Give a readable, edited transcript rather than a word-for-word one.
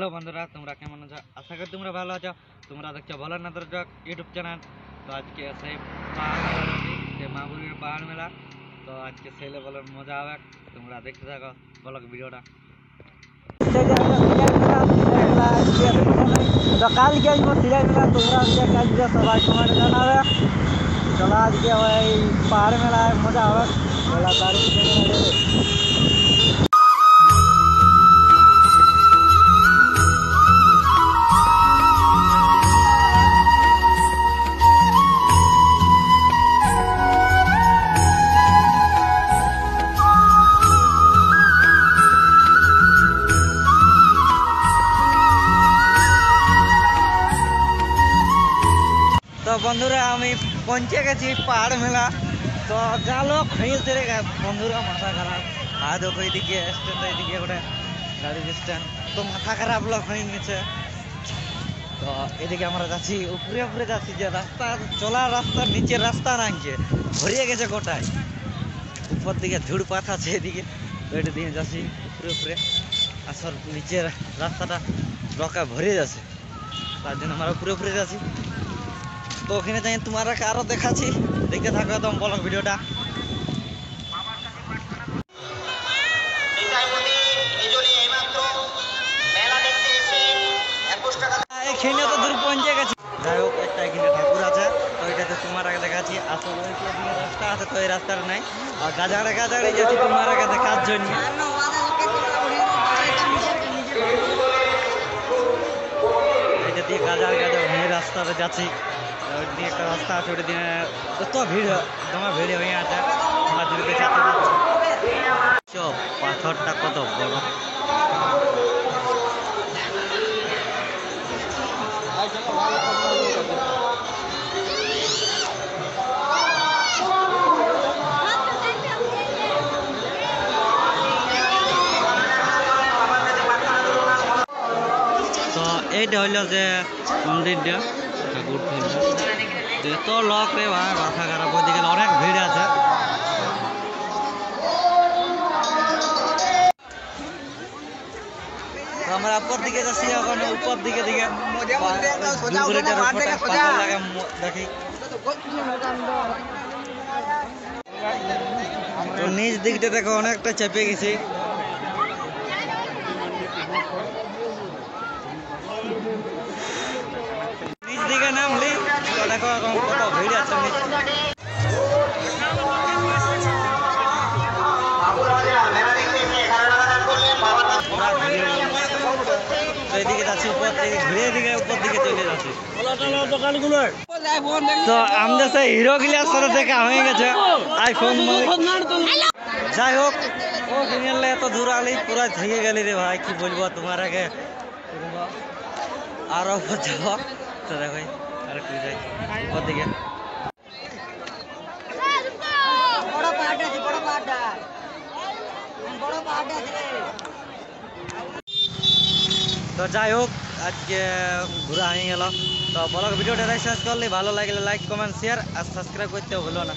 Hello বন্ধুরা, তোমরা কেমন আছো? আশা করি তোমরা ভালো আছো। তোমরা দেখছো ভালো না তোর ইউটিউব চ্যানেল। তো আজকে সেই পাহাড় মেলা যে মাগুরির পাহাড় মেলা। তো আজকে সেই লেভেলের মজা হবে, তোমরা দেখতে থাকো ব্লগ ভিডিওটা। তো কালকে আসবো সিরাজ মেলা, তোমরা আজকে সবাই কমেন্টে জানাবে। চলো আজকে ওই পাহাড় মেলায় মজা হবে। মেলা তারিখ তো বন্ধুরা আমি পৌঁছে গেছি পাহাড় মেলা। তো যা লোক হয়েছে রে বন্ধুরা, মাথা খারাপ। আর দেখো এইদিকে স্ট্যান্ড, এইদিকে গোটা গাড়ির স্ট্যান্ড, তো মাথা খারাপ লোক হয়ে গেছে। তো এদিকে আমরা যাচ্ছি উপরে উপরে যাচ্ছি, যে রাস্তা চলার রাস্তার নিচের রাস্তা নাকি ভরিয়ে গেছে গোটায়। উপর দিকে ঝুড় পাত আছে এদিকে, ওইটা দিয়ে যাচ্ছি উপরে উপরে। আসল নিচের রাস্তাটা রকা ভরিয়ে যাচ্ছে, তার জন্য আমরা উপরে উপরে যাচ্ছি। তো ওখানে যাই তোমার আরো দেখাচ্ছি, দেখতে থাকো একদম ব্লগ ভিডিওটা। এখানে তো দূর পৌঁছে গেছি। যাই হোক, একটা এখানে ঠাকুর আছে, তো এটাতে তোমার আগে দেখাচ্ছি। আসল রাস্তা আছে, তো এই রাস্তাটা নাই। আর গাজাড়ে গাজাড়ে যাচ্ছি তোমার আগে দেখার জন্য। এটা দিয়ে গাজার গাজার হয়ে রাস্তাতে যাচ্ছি। ওই দিয়ে একটা রাস্তা আছে, ওটা দিয়ে কত ভিড়, তোমার ভিড় হয়ে আছে। আমরা দূরে দেখাতে পাচ্ছি পাথরটা কত বড়। তো এইটা হইল যে মন্দিরটা, ঠাকুর এত লোক রে ভাই, মাথা খারাপ। ওইদিকে অনেক ভিড় আছে। আমরা উপর দিকে যাচ্ছি এখন, উপর দিকে দিকে দেখি। তো নিচ দিকটা দেখো অনেকটা চেপে গেছি। নিচ দিকে নামলি দেখো এখন কত ভিড় আছে। এইদিকে যাচ্ছি উপর দিকে, ঘুরে দিকে উপর দিকে চলে যাচ্ছি। তো আমাদের সেই হিরো গিলার সাথে দেখা হয়ে গেছে আইফোন। যাই হোক, ও কিনলে এত দূর আলি পুরা থেকে গেলি রে ভাই, কি বলবো তোমার আগে। আরো যাবো, তো দেখো আর একটু যাই উপর দিকে। তো যাই হোক, আজকে ঘুরা হয়ে গেল। তো ব্লগ ভিডিওটা শেষ করলে ভালো লাগলে লাইক কমেন্ট শেয়ার আর সাবস্ক্রাইব করতে ভুলো না।